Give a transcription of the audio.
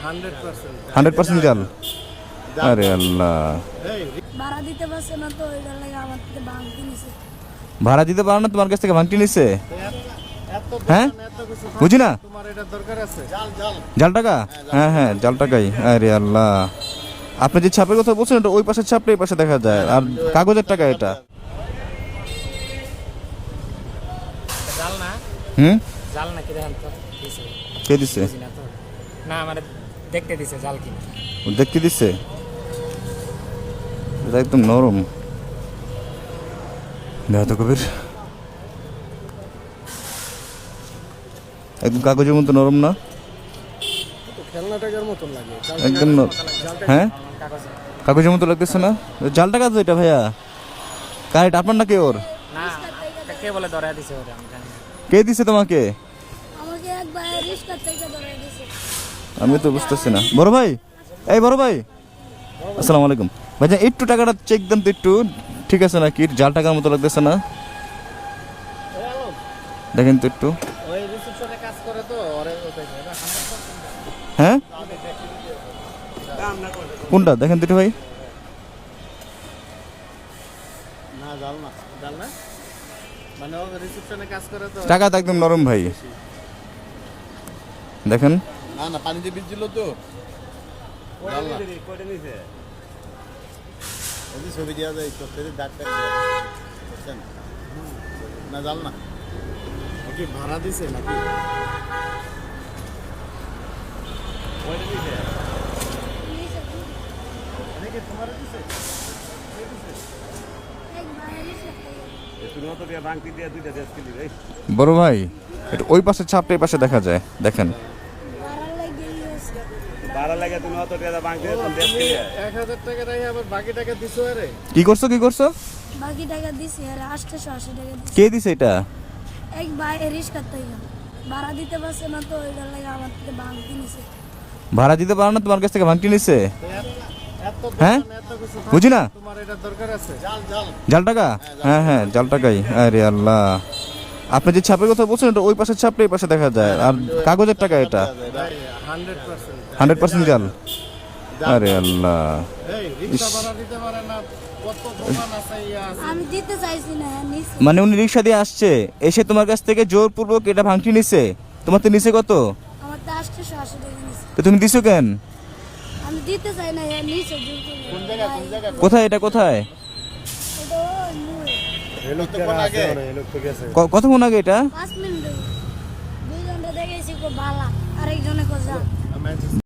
100% জাল। আরে আল্লাহ, ভাড়া দিতে পারছে না তো ওই লাগে আমার থেকে ভাঙতি নিছে। ভাড়া দিতে পারো না, তোমার কাছ থেকে ভাঙটি নিছে? হ্যাঁ বুঝি না, জাল টাকা? হ্যাঁ হ্যাঁ, জাল টাকাই। আরে আল্লাহ, আপনি যে ছাপের কথা বলছেন ওটা ওই পাশের ছাপটা এই পাশে দেখা যায়, আর কাগজের টাকা এটা। জাল না? জাল নাকি দেখেন তো দিছে। কে দিছে? না মানে দেখতে দিছে জাল কিনা। দেখতে দিছে? এটা একদম নরম। দেখো তো কবির, একদম কাগজের মতো নরম না? একদম হ্যাঁ কাগজের মতো লাগতেছে না? জাল টাকা তো এটা ভাইয়া। কারেন্ট আপনার না কে ওর? না কে বলে ধরে দিছে ওরে আমি জানি না। কে দিছে তোমাকে? আমাকে এক ভাই রিস্কা থেকে ধরে দিছে। আমি তো বুঝতেছি না। বড় ভাই, এই বড় ভাই, আসসালামু আলাইকুম। ভাইজান একটু টাকাটা চেক দেন তো একটু, ঠিক আছে নাকি? জাল টাকার মতো লাগতেছে না? দেখেন তো একটু। ওই রিসেপশনে কাজ করে তো ওরে ওটাই না। হ্যাঁ কোনটা দেখেন তো একটু ভাই। না জাল না, জাল না মানে ও রিসেপশনে কাজ করে তো। টাকা তো একদম নরম ভাই, দেখেন। না না, পানি দিয়ে ভিজছিল তো। ছবি দেওয়া যায় চোখের দাগ টাগ বুঝছেন না? জাল না কি ভাড়া দিছে নাকি? বড় ভাই এটা ওই পাশে ছাপটা এই পাশে দেখা যায়, দেখেন। ভাড়া লাগে গেছে। 1000 টাকা রাই আবার বাকি টাকা দিছো আরে। কি করছো কি করছো? বাকি টাকা দিছি আর 880 টাকা দিছি। কে দিছে এটা? এক ভাই রিস্কা থেকে ভাড়া দিতে পারছে না তো ওই লাগে আমার থেকে ভাঙতি নিছে। ভাড়া দিতে পারো না, তোমার কাছ থেকে ভাঙটি নিছে? হ্যাঁ বুঝি না, তোমার এটা দরকার আছে? জাল টাকা? হ্যাঁ হ্যাঁ, জাল টাকাই। আরে আল্লাহ, আপনি যে ছাপের কথা বলছেন ওটা ওই পাশের ছাপটা এই পাশে দেখা যায়, আর কাগজের টাকা এটা। 100% জাল। আরে আল্লাহ, আমি দিতে চাইছি না নিছে। মানে উনি রিক্সা দিয়ে আসছে, এসে তোমার কাছ থেকে জোরপূর্বক এটা ভাঙটি নিছে। তোমার তো নিছে কত? আমার তো 880 টাকা নিছে। তো তুমি দিছো কেন? আমি দিতে চাই না নিছে। কোন জায়গা? কোথায় এটা, কোথায়? এটা ওই মুই। কতক্ষণ আগে এটা? 5 মিনিট। দুইজনটা দেখেছি খুব ভালো, আরেকজনে কোজা।